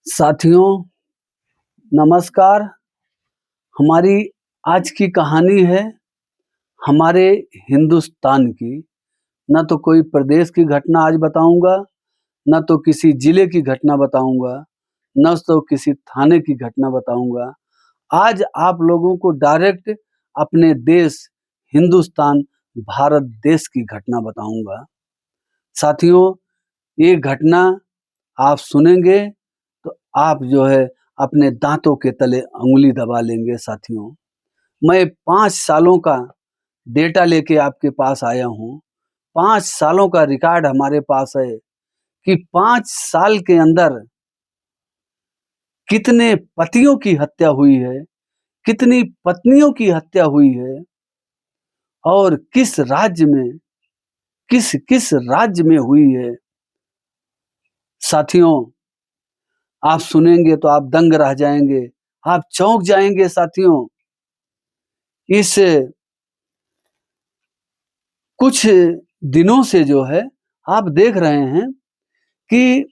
साथियों नमस्कार। हमारी आज की कहानी है हमारे हिंदुस्तान की। न तो कोई प्रदेश की घटना आज बताऊंगा, न तो किसी जिले की घटना बताऊंगा, न तो किसी थाने की घटना बताऊंगा। आज आप लोगों को डायरेक्ट अपने देश हिंदुस्तान भारत देश की घटना बताऊंगा। साथियों, ये घटना आप सुनेंगे तो आप जो है अपने दांतों के तले अंगुली दबा लेंगे। साथियों, मैं 5 सालों का डेटा लेके आपके पास आया हूँ। 5 सालों का रिकॉर्ड हमारे पास है कि 5 साल के अंदर कितने पतियों की हत्या हुई है, कितनी पत्नियों की हत्या हुई है और किस राज्य में, किस किस राज्य में हुई है। साथियों, आप सुनेंगे तो आप दंग रह जाएंगे, आप चौंक जाएंगे। साथियों, इस कुछ दिनों से जो है आप देख रहे हैं कि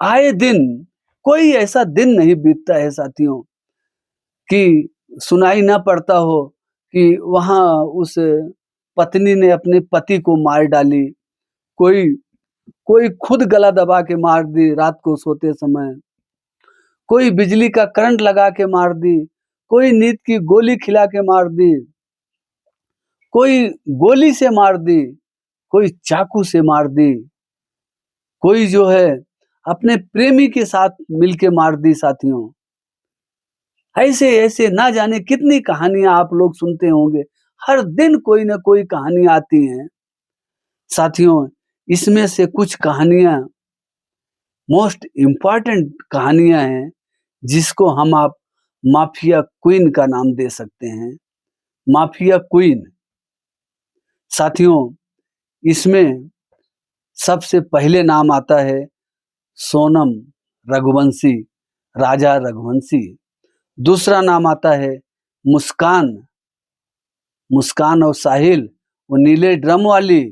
आए दिन कोई ऐसा दिन नहीं बीतता है साथियों कि सुनाई ना पड़ता हो कि वहां उस पत्नी ने अपने पति को मार डाली, कोई कोई खुद गला दबा के मार दी रात को सोते समय, कोई बिजली का करंट लगा के मार दी, कोई नींद की गोली खिला के मार दी, कोई गोली से मार दी, कोई चाकू से मार दी, कोई जो है अपने प्रेमी के साथ मिलके मार दी। साथियों, ऐसे ऐसे ना जाने कितनी कहानियां आप लोग सुनते होंगे। हर दिन कोई ना कोई कहानी आती हैं। साथियों, इसमें से कुछ कहानियां मोस्ट इम्पॉर्टेंट कहानियां हैं जिसको हम आप माफिया क्वीन का नाम दे सकते हैं। Mafia queen. साथियों, इसमें सबसे पहले नाम आता है सोनम रघुवंशी, राजा रघुवंशी। दूसरा नाम आता है मुस्कान, मुस्कान और साहिल, वो नीले ड्रम वाली,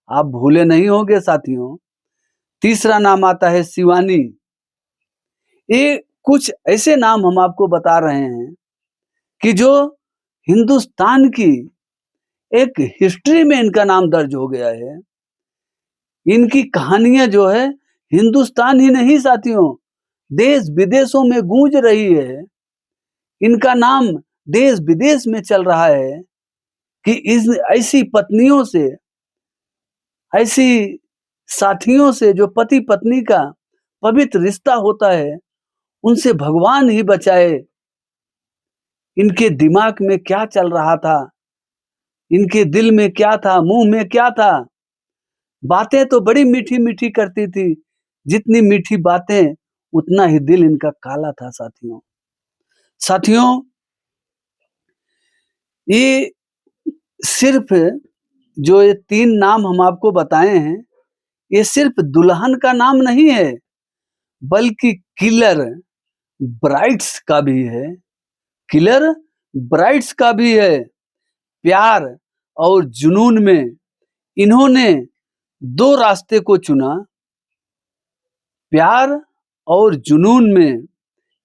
आप भूले नहीं होंगे साथियों। तीसरा नाम आता है शिवानी। ये कुछ ऐसे नाम हम आपको बता रहे हैं कि जो हिंदुस्तान की एक हिस्ट्री में इनका नाम दर्ज हो गया है। इनकी कहानियां जो है हिंदुस्तान ही नहीं साथियों, देश विदेशों में गूंज रही है। इनका नाम देश विदेश में चल रहा है कि इस ऐसी पत्नियों से, ऐसी साथियों से जो पति पत्नी का पवित्र रिश्ता होता है, उनसे भगवान ही बचाए। इनके दिमाग में क्या चल रहा था, इनके दिल में क्या था, मुंह में क्या था। बातें तो बड़ी मीठी मीठी करती थी, जितनी मीठी बातें उतना ही दिल इनका काला था। साथियों, साथियों, ये सिर्फ जो ये 3 नाम हम आपको बताए हैं, ये सिर्फ दुल्हन का नाम नहीं है, बल्कि किलर ब्राइड्स का भी है। किलर ब्राइड्स का भी है। प्यार और जुनून में इन्होंने 2 रास्ते को चुना। प्यार और जुनून में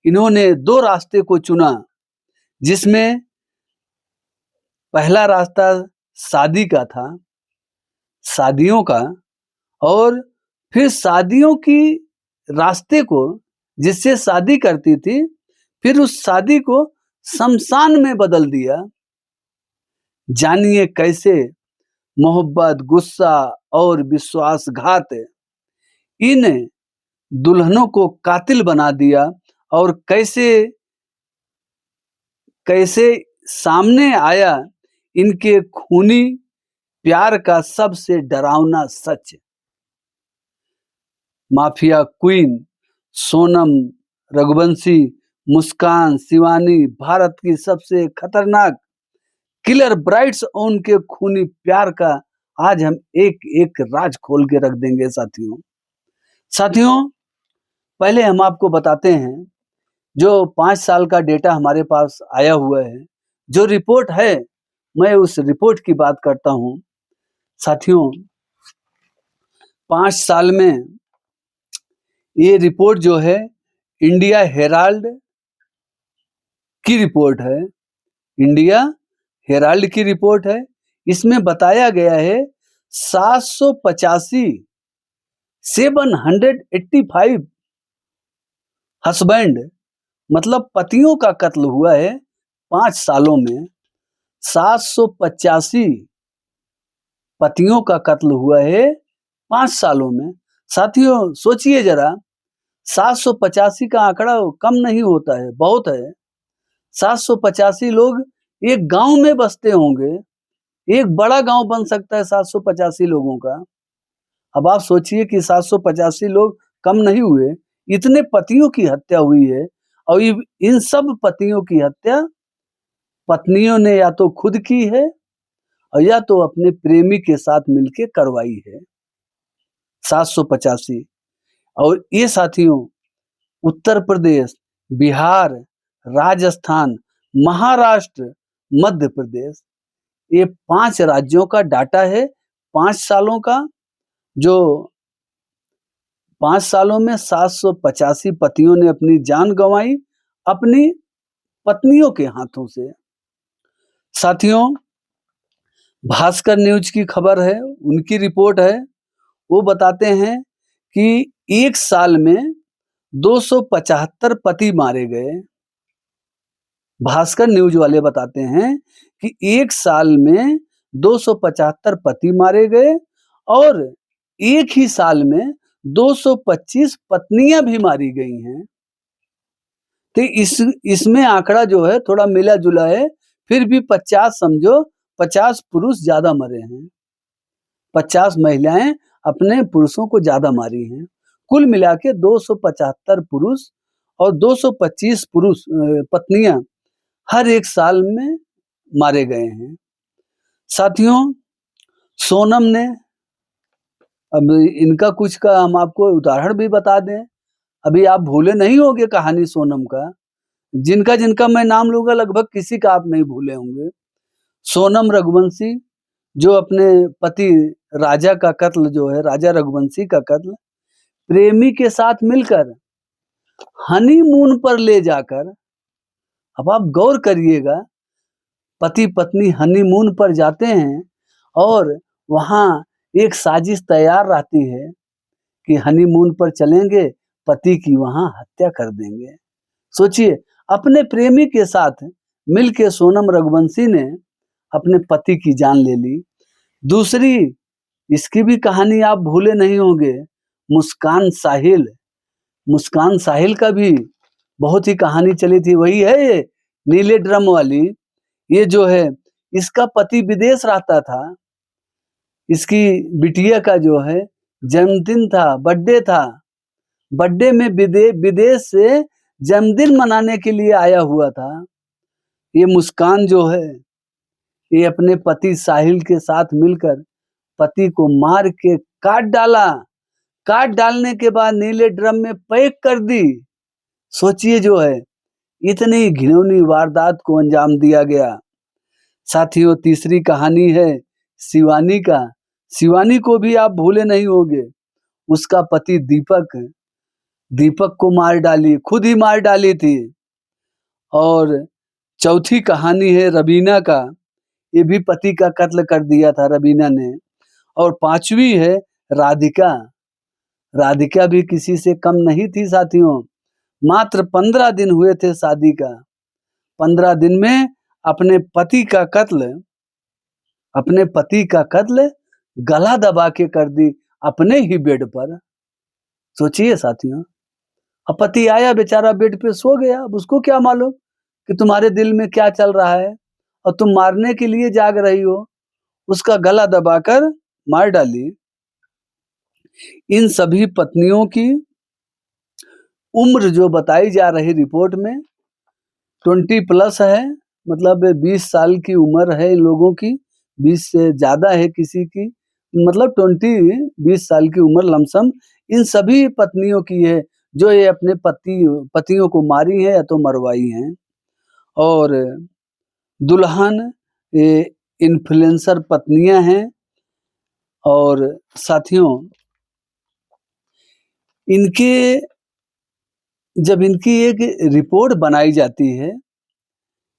इन्होंने 2 रास्ते को चुना, जिसमें पहला रास्ता शादी का था, शादियों का, और फिर शादियों की रास्ते को जिससे शादी करती थी, फिर उस शादी को शमशान में बदल दिया। जानिए कैसे मोहब्बत, गुस्सा और विश्वासघात इन दुल्हनों को कातिल बना दिया और कैसे कैसे सामने आया इनके खूनी प्यार का सबसे डरावना सच। माफिया क्वीन सोनम रघुवंशी, मुस्कान, शिवानी, भारत की सबसे खतरनाक किलर ब्राइड्स और उनके खूनी प्यार का आज हम एक एक राज खोल के रख देंगे। साथियों, साथियों, पहले हम आपको बताते हैं जो 5 साल का डेटा हमारे पास आया हुआ है, जो रिपोर्ट है, मैं उस रिपोर्ट की बात करता हूं। साथियों, 5 साल में ये रिपोर्ट जो है इंडिया हेराल्ड की रिपोर्ट है, इंडिया हेराल्ड की रिपोर्ट है। इसमें बताया गया है 785 785 हस्बैंड मतलब पतियों का कत्ल हुआ है 5 सालों में। 785 पतियों का कत्ल हुआ है 5 सालों में। साथियों सोचिए जरा, 785 का आंकड़ा कम नहीं होता है, बहुत है। 785 लोग एक गांव में बसते होंगे, एक बड़ा गांव बन सकता है 785 लोगों का। अब आप सोचिए कि 785 लोग कम नहीं हुए, इतने पतियों की हत्या हुई है। और इन सब पतियों की हत्या पत्नियों ने या तो खुद की है और या तो अपने प्रेमी के साथ मिलकर करवाई है। 785। और ये साथियों उत्तर प्रदेश, बिहार, राजस्थान, महाराष्ट्र, मध्य प्रदेश, ये 5 राज्यों का डाटा है। 5 सालों का, जो 5 सालों में 785 पतियों ने अपनी जान गंवाई अपनी पत्नियों के हाथों से। साथियों भास्कर न्यूज की खबर है, उनकी रिपोर्ट है। वो बताते हैं कि एक साल में 275 पति मारे गए। भास्कर न्यूज वाले बताते हैं कि एक साल में 275 पति मारे गए और एक ही साल में 225 पत्नियां भी मारी गई हैं। तो इसमें आंकड़ा जो है थोड़ा मिला जुला है, फिर भी 50 समझो, 50 पुरुष ज्यादा मरे हैं, 50 महिलाएं अपने पुरुषों को ज्यादा मारी हैं। कुल मिला के 275 पुरुष और 225 पत्नियां हर एक साल में मारे गए हैं। साथियों सोनम ने, अब इनका कुछ का हम आपको उदाहरण भी बता दें, अभी आप भूले नहीं होंगे कहानी सोनम का। जिनका जिनका मैं नाम लूंगा लगभग किसी का आप नहीं भूले होंगे। सोनम रघुवंशी जो अपने पति राजा का कत्ल, जो है राजा रघुवंशी का कत्ल, प्रेमी के साथ मिलकर हनीमून पर ले जाकर, अब आप गौर करिएगा, पति पत्नी हनीमून पर जाते हैं और वहां एक साजिश तैयार रहती है कि हनीमून पर चलेंगे, पति की वहां हत्या कर देंगे। सोचिए, अपने प्रेमी के साथ मिलके सोनम रघुवंशी ने अपने पति की जान ले ली। दूसरी इसकी भी कहानी आप भूले नहीं होंगे, मुस्कान साहिल। मुस्कान साहिल का भी बहुत ही कहानी चली थी, वही है ये नीले ड्रम वाली। ये जो है इसका पति विदेश रहता था, इसकी बिटिया का जो है जन्मदिन था, बर्थडे था, बर्थडे में विदेश से जन्मदिन मनाने के लिए आया हुआ था। ये मुस्कान जो है ये अपने पति साहिल के साथ मिलकर पति को मार के काट डाला। काट डालने के बाद नीले ड्रम में पैक कर दी। सोचिए जो है इतनी घिनौनी वारदात को अंजाम दिया गया। साथियों तीसरी कहानी है शिवानी का। शिवानी को भी आप भूले नहीं होंगे, उसका पति दीपक को मार डाली, खुद ही मार डाली थी। और चौथी कहानी है रबीना का, ये भी पति का कत्ल कर दिया था रबीना ने। और पांचवी है राधिका। राधिका भी किसी से कम नहीं थी साथियों। मात्र 15 दिन हुए थे शादी का, 15 दिन में अपने पति का कत्ल गला दबा के कर दी अपने ही बेड पर। सोचिए साथियों, अब पति आया बेचारा बेड पे सो गया, अब उसको क्या मालूम कि तुम्हारे दिल में क्या चल रहा है और तुम मारने के लिए जाग रही हो। उसका गला दबाकर मार डाली। इन सभी पत्नियों की उम्र जो बताई जा रही रिपोर्ट में 20+ है, मतलब 20 साल की उम्र है इन लोगों की, 20 से ज्यादा है किसी की, मतलब 20 साल की उम्र लमसम इन सभी पत्नियों की है जो ये अपने पतियों को मारी है या तो मरवाई हैं। और दुल्हन ये इन्फ्लुएंसर पत्नियां हैं। और साथियों इनके जब इनकी एक रिपोर्ट बनाई जाती है,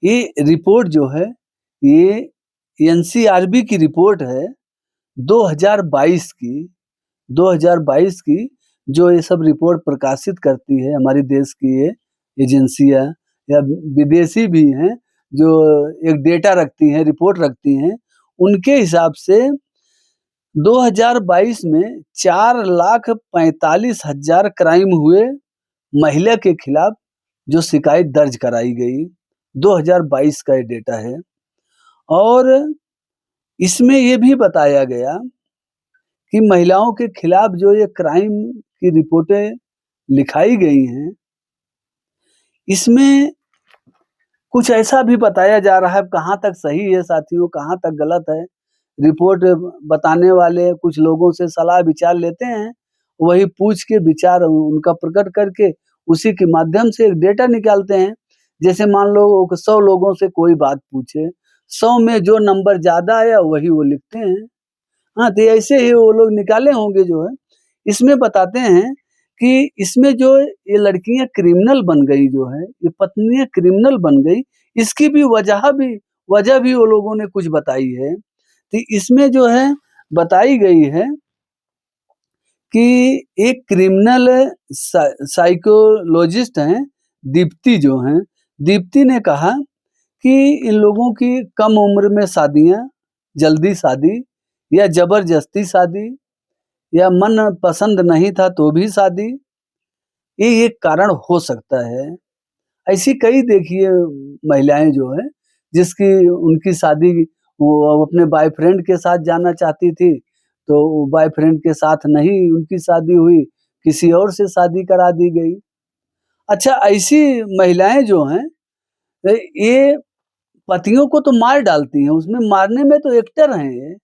ये रिपोर्ट जो है, ये एनसीआरबी की रिपोर्ट है 2022 की, 2022 की जो ये सब रिपोर्ट प्रकाशित करती है हमारी देश की ये एजेंसियाँ या विदेशी भी हैं, जो एक डेटा रखती हैं, रिपोर्ट रखती हैं, उनके हिसाब से 2022 में 4,45,000 क्राइम हुए महिला के खिलाफ, जो शिकायत दर्ज कराई गई। 2022 का ये डेटा है और इसमें ये भी बताया गया कि महिलाओं के खिलाफ जो ये क्राइम की रिपोर्टें लिखाई गई हैं, इसमें कुछ ऐसा भी बताया जा रहा है, कहाँ तक सही है साथियों, कहाँ तक गलत है। रिपोर्ट बताने वाले कुछ लोगों से सलाह विचार लेते हैं, वही पूछ के विचार उनका प्रकट करके उसी के माध्यम से एक डेटा निकालते हैं। जैसे मान लो 100 लोगों से कोई बात पूछे, 100 में जो नंबर ज़्यादा आया वही वो लिखते हैं। हाँ, तो ऐसे ही वो लोग निकाले होंगे जो है। इसमें बताते हैं कि इसमें जो ये लड़कियाँ क्रिमिनल बन गई जो है, ये पत्नियाँ क्रिमिनल बन गई, इसकी भी वजह भी वो लोगों ने कुछ बताई है। तो इसमें जो है बताई गई है कि एक क्रिमिनल साइकोलॉजिस्ट हैं, दीप्ति जो हैं, दीप्ति ने कहा कि इन लोगों की कम उम्र में शादियाँ, जल्दी शादी या ज़बरदस्ती शादी या मन पसंद नहीं था तो भी शादी, ये एक कारण हो सकता है। ऐसी कई देखिए महिलाएँ जो हैं, जिसकी उनकी शादी वो अपने बॉयफ्रेंड के साथ जाना चाहती थी, तो बॉयफ्रेंड के साथ नहीं उनकी शादी हुई, किसी और से शादी करा दी गई। अच्छा ऐसी महिलाएँ जो हैं, ये पतियों को तो मार डालती हैं, उसमें मारने में तो एक्टर हैं ये।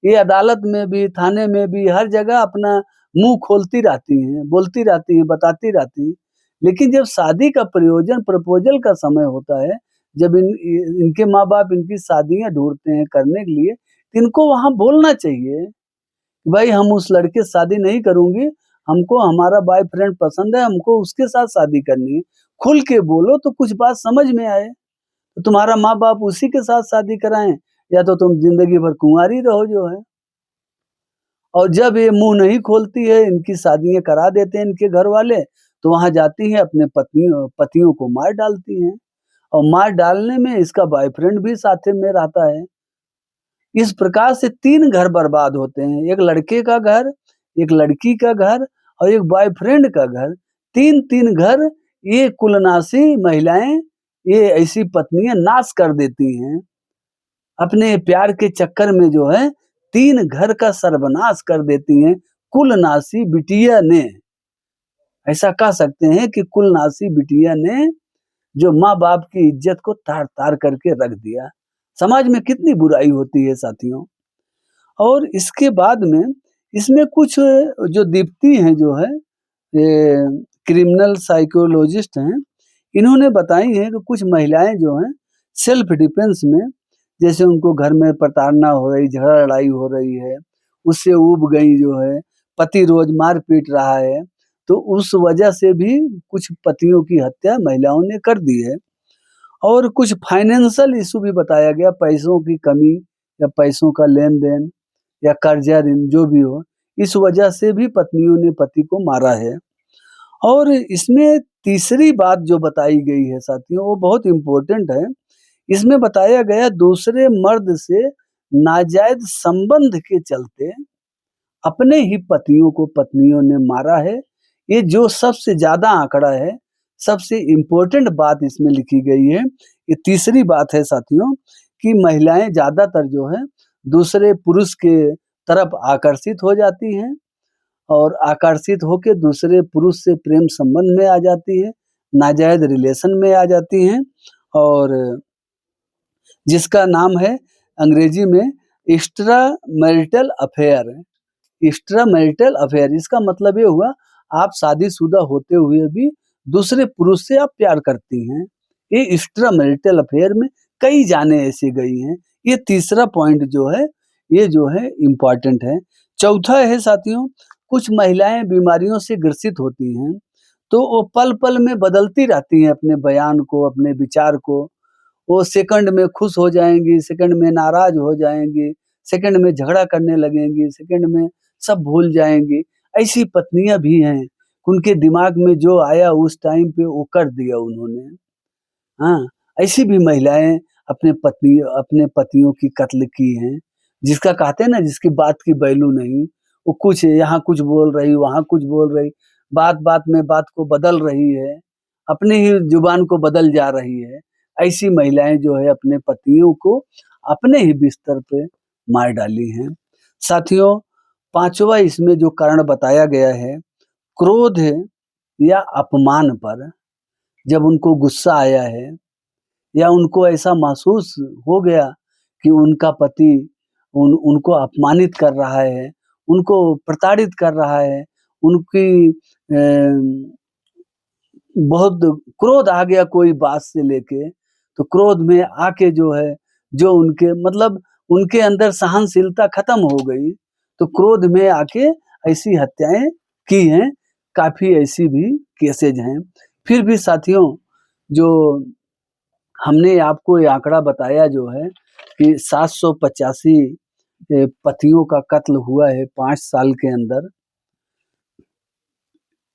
ये अदालत में भी, थाने में भी, हर जगह अपना मुँह खोलती रहती हैं, बोलती रहती हैं, बताती रहती हैं। लेकिन जब शादी का प्रपोज़ल का समय होता है, जब इनके माँ-बाप इनकी शादियाँ ढूँढते हैं करने के लिए, तो इनको वहाँ बोलना चाहिए, कि भाई हम उस लड़के से शादी नहीं करूँगी, हमको हमारा बॉयफ्रेंड पसंद है, हमको उसके साथ शादी करनी है। खुल के बोलो तो कुछ बात समझ में आए। तो तुम्हारा माँ-बाप उसी के साथ शादी कराएँ या तो तुम ज़िंदगी भर कुँवारी रहो जो है। और जब ये मुँह नहीं खोलती है, इनकी शादियाँ करा देते हैं इनके घर वाले, तो वहाँ जाती हैं अपने पतियों को मार डालती हैं और मार डालने में इसका बॉयफ्रेंड भी साथे में रहता है। इस प्रकार से 3 घर बर्बाद होते हैं, एक लड़के का घर, एक लड़की का घर और एक बॉयफ्रेंड का घर। 3-3 घर ये कुलनाशी महिलाएँ, ये ऐसी पत्नियाँ नाश कर देती हैं। अपने प्यार के चक्कर में जो है 3 घर का सर्वनाश कर देती हैं कुलनाशी बिटिया ने। ऐसा कह सकते हैं कि कुलनाशी बिटिया ने जो माँ-बाप की इज़्ज़त को तार-तार करके रख दिया। समाज में कितनी बुराई होती है साथियों। और इसके बाद में इसमें कुछ जो दीप्ति हैं जो है, ये क्रिमिनल साइकोलॉजिस्ट हैं, इन्होंने बताई हैं कि कुछ महिलाएँ जो हैं सेल्फ डिफेंस में, जैसे उनको घर में प्रताड़ना हो रही, झगड़ा-लड़ाई हो रही है, उससे ऊब गई जो है, पति रोज़ मार-पीट रहा है, तो उस वजह से भी कुछ पतियों की हत्या महिलाओं ने कर दी है। और कुछ फाइनेंशियल इश्यू भी बताया गया, पैसों की कमी या पैसों का लेन-देन या कर्जा ऋण जो भी हो, इस वजह से भी पत्नियों ने पति को मारा है। और इसमें तीसरी बात जो बताई गई है साथियों, वो बहुत इम्पोर्टेंट है। इसमें बताया गया दूसरे मर्द से नाजायज़ संबंध के चलते अपने ही पतियों को पत्नियों ने मारा है। ये जो सबसे ज़्यादा आंकड़ा है, सबसे इम्पोर्टेंट बात इसमें लिखी गई है। ये तीसरी बात है साथियों कि महिलाएँ ज़्यादातर जो है दूसरे पुरुष के तरफ आकर्षित हो जाती हैं और आकर्षित होके दूसरे पुरुष से प्रेम संबंध में आ जाती हैं, नाजायज़ रिलेशन में आ जाती हैं और जिसका नाम है अंग्रेजी में extra marital affair. Extra marital affair इसका मतलब ये हुआ, आप शादीशुदा होते हुए भी दूसरे पुरुष से आप प्यार करती हैं। ये एक्स्ट्रा मैरिटल अफेयर में कई जानें ऐसी गई हैं। ये तीसरा पॉइंट जो है, ये जो है इम्पोर्टेंट है। चौथा है साथियों, कुछ महिलाएँ बीमारियों से ग्रसित होती हैं, तो वो पल-पल में बदलती रहती हैं अपने बयान को, अपने विचार को। वो सेकंड में खुश हो जाएँगी, सेकंड में नाराज़ हो जाएँगी, सेकंड में झगड़ा करने लगेंगी, सेकंड में सब भूल जाएँगी। ऐसी पत्नियाँ भी हैं, उनके दिमाग में जो आया उस टाइम पे वो कर दिया उन्होंने। हाँ, ऐसी भी महिलाएँ अपने पतियों की कत्ल की हैं। जिसका कहते हैं ना जिसकी बात की वैल्यू नहीं, वो कुछ यहाँ कुछ बोल रही, वहाँ कुछ बोल रही, बात-बात में बात को बदल रही है, अपनी ही ज़ुबान को बदल जा रही है। ऐसी महिलाएँ जो है अपने पतियों को अपने ही बिस्तर पे मार डाली हैं। साथियों, 5वां इसमें जो कारण बताया गया है, क्रोध या अपमान पर जब उनको गुस्सा आया है या उनको ऐसा महसूस हो गया कि उनका पति उनको अपमानित कर रहा है, उनको प्रताड़ित कर रहा है, उनकी बहुत क्रोध आ गया कोई बात से लेके, तो क्रोध में आके जो है, जो उनके मतलब उनके अंदर सहनशीलता खत्म हो गई, तो क्रोध में आके ऐसी हत्याएँ की हैं, काफ़ी ऐसी भी केसेज़ हैं। फिर भी साथियों, जो हमने आपको ये आंकड़ा बताया जो है कि 785 पतियों का कत्ल हुआ है 5 साल के अंदर।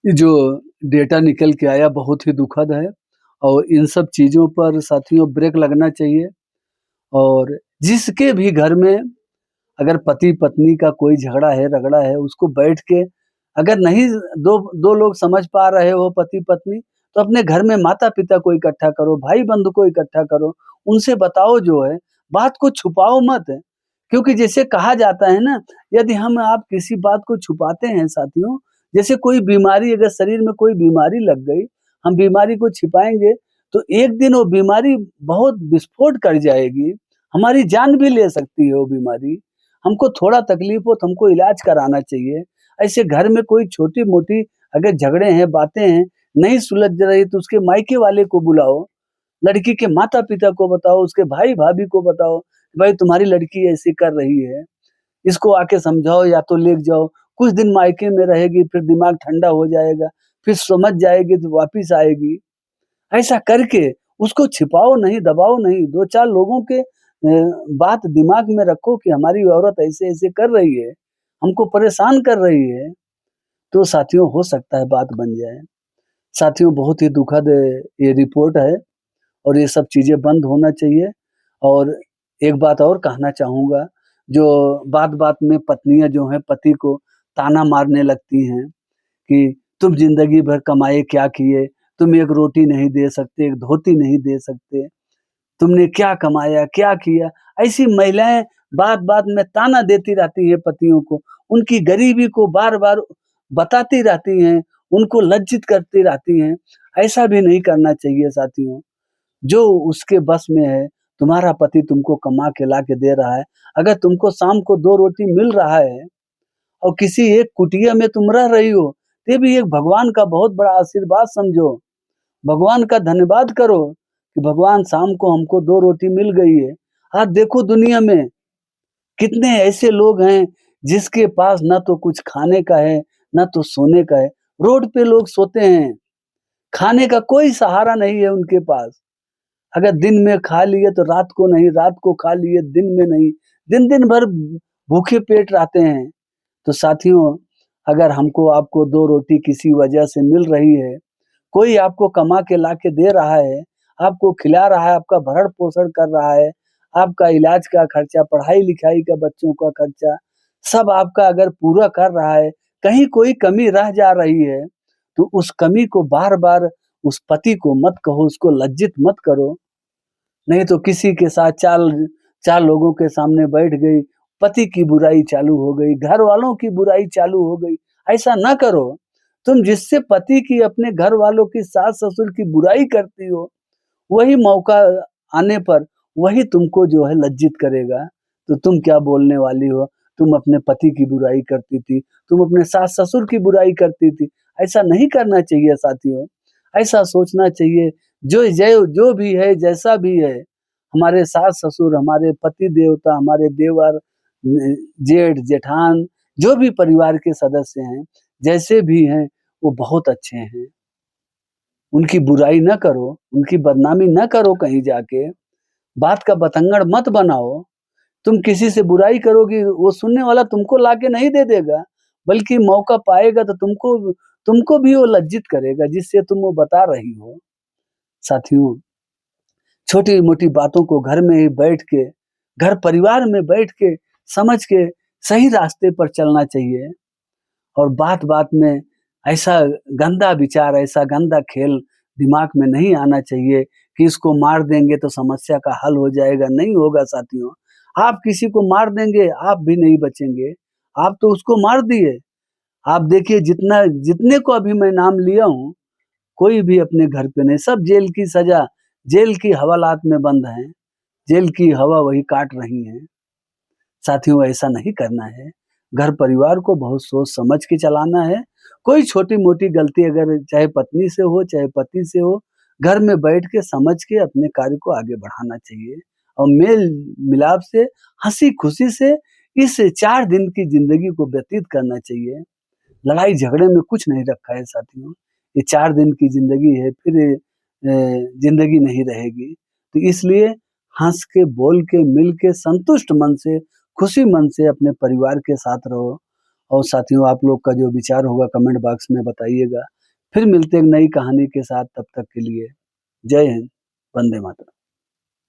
ये जो डेटा निकल के आया बहुत ही दुखद है और इन सब चीज़ों पर साथियों ब्रेक लगना चाहिए और जिसके भी घर में अगर पति-पत्नी का कोई झगड़ा है, रगड़ा है, उसको बैठ के अगर नहीं दो 2 लोग समझ पा रहे हो पति-पत्नी, तो अपने घर में माता-पिता को इकट्ठा करो, भाई-बंधु को इकट्ठा करो, उनसे बताओ जो है, बात को छुपाओ मत। क्योंकि जैसे कहा जाता है ना, यदि हम आप किसी बात को छुपाते हैं साथियों, जैसे कोई बीमारी अगर शरीर में कोई बीमारी लग गई, हम बीमारी को छिपाएँगे, तो एक दिन वो बीमारी बहुत विस्फोट कर जाएगी, हमारी जान भी ले सकती है वो बीमारी। हमको थोड़ा तकलीफ हो तो हमको इलाज कराना चाहिए। ऐसे घर में कोई छोटी-मोटी अगर झगड़े हैं, बातें हैं, नहीं सुलझ रही तो उसके मायके वाले को बुलाओ, लड़की के माता-पिता को बताओ, उसके भाई-भाभी को बताओ, भाई तुम्हारी लड़की ऐसे कर रही है, इसको आके समझाओ या तो ले जाओ। कुछ दिन मायके में रहेगी, फिर दिमाग ठंडा हो जाएगा, फिर समझ जाएगी तो वापिस आएगी। ऐसा करके उसको छिपाओ नहीं, दबाओ नहीं, 2-4 लोगों के बात दिमाग में रखो कि हमारी औरत ऐसे-ऐसे कर रही है, हमको परेशान कर रही है, तो साथियों हो सकता है बात बन जाए। साथियों बहुत ही दुखद ये रिपोर्ट है और ये सब चीज़ें बंद होना चाहिए और एक बात और कहना चाहूँगा, जो बात-बात में पत्नियाँ जो हैं पति को ताना मारने लगती हैं कि तुम ज़िंदगी भर कमाए क्या किए? तुम एक रोटी नहीं दे सकते, एक धोती नहीं दे सकते। तुमने क्या कमाया, क्या किया? ऐसी महिलाएँ बात-बात में ताना देती रहती हैं पतियों को, उनकी गरीबी को बार-बार बताती रहती हैं, उनको लज्जित करती रहती हैं। ऐसा भी नहीं करना चाहिए साथियों। जो उसके बस में है, तुम्हारा पति तुमको कमा के ला के दे रहा है, अगर तुमको शाम को 2 रोटी मिल रहा है और किसी एक कुटिया में तुम रह रही हो, ये भी एक भगवान का बहुत बड़ा आशीर्वाद समझो। भगवान का धन्यवाद करो कि भगवान शाम को हमको 2 रोटी मिल गई है। आज देखो दुनिया में कितने ऐसे लोग हैं जिसके पास ना तो कुछ खाने का है, ना तो सोने का है। रोड पे लोग सोते हैं, खाने का कोई सहारा नहीं है उनके पास। अगर दिन में खा लिए तो रात को नहीं, रात को खा लिए दिन में नहीं, दिन-दिन भर भूखे पेट रहते हैं। तो साथियों, अगर हमको आपको 2 रोटी किसी वजह से मिल रही है, कोई आपको कमा के ला के दे रहा है, आपको खिला रहा है, आपका भरण-पोषण कर रहा है, आपका इलाज का खर्चा, पढ़ाई-लिखाई का बच्चों का खर्चा, सब आपका अगर पूरा कर रहा है, कहीं कोई कमी रह जा रही है, तो उस कमी को बार-बार उस पति को मत कहो, उसको लज्जित मत करो। नहीं तो किसी के साथ 4 लोगों के सामने बैठ गई, पति की बुराई चालू हो गई, घरवालों की बुराई चालू हो गई, ऐसा ना करो। तुम जिससे पति की, अपने घरवालों की, सास-ससुर की बुराई करती हो, वही मौका आने पर वही तुमको जो है लज्जित करेगा। तो तुम क्या बोलने वाली हो? तुम अपने पति की बुराई करती थी, तुम अपने सास-ससुर की बुराई करती थी। ऐसा नहीं करना चाहिए साथियों। ऐसा सोचना चाहिए जो भी है, जैसा भी है, हमारे सास-ससुर, हमारे पति-देवता, हमारे देवर, जेठ-जेठान, जो भी परिवार के सदस्य हैं, जैसे भी हैं, वो बहुत अच्छे हैं। उनकी बुराई न करो, उनकी बदनामी न करो कहीं जाके, बात का बतंगड़ मत बनाओ। तुम किसी से बुराई करोगी, वो सुनने वाला तुमको लाके नहीं दे देगा, बल्कि मौका पाएगा तो तुमको तुमको भी वो लज्जित करेगा जिससे तुम वो बता रही हो। साथियों, छोटी-मोटी बातों को घर में ही बैठ के, घर परिवार में बैठ के, समझ के सही रास्ते पर चलना चाहिए और बात-बात में ऐसा गंदा विचार, ऐसा गंदा खेल दिमाग में नहीं आना चाहिए कि इसको मार देंगे तो समस्या का हल हो जाएगा, नहीं होगा साथियों। आप किसी को मार देंगे, आप भी नहीं बचेंगे, आप तो उसको मार दिए। आप देखिए जितने को अभी मैं नाम लिया हूँ, कोई भी अपने घर पे नहीं, सब जेल की सज़ा, जेल की हवालात में बंद हैं, जेल की हवा वही काट रही हैं। साथियों ऐसा नहीं करना है, घर परिवार को बहुत सोच समझ के चलाना है, कोई छोटी-मोटी गलती अगर चाहे पत्नी से हो, चाहे पति से हो, घर में बैठ के समझ के अपने कार्य को आगे बढ़ाना चाहिए और मेल-मिलाप से, हँसी-खुशी से इस 4 दिन की ज़िंदगी को व्यतीत करना चाहिए। लड़ाई-झगड़े में कुछ नहीं रखा है साथियों। ये 4 दिन की ज़िंदगी है, फिर ज़िंदगी नहीं रहेगी। तो इसलिए हँस के, बोल के, मिल के, संतुष्ट मन से, खुशी मन से अपने परिवार के साथ रहो और साथियों आप लोग का जो विचार होगा कमेंट बॉक्स में बताइएगा। फिर मिलते हैं एक नई कहानी के साथ, तब तक के लिए जय हिंद, वंदे मातरम।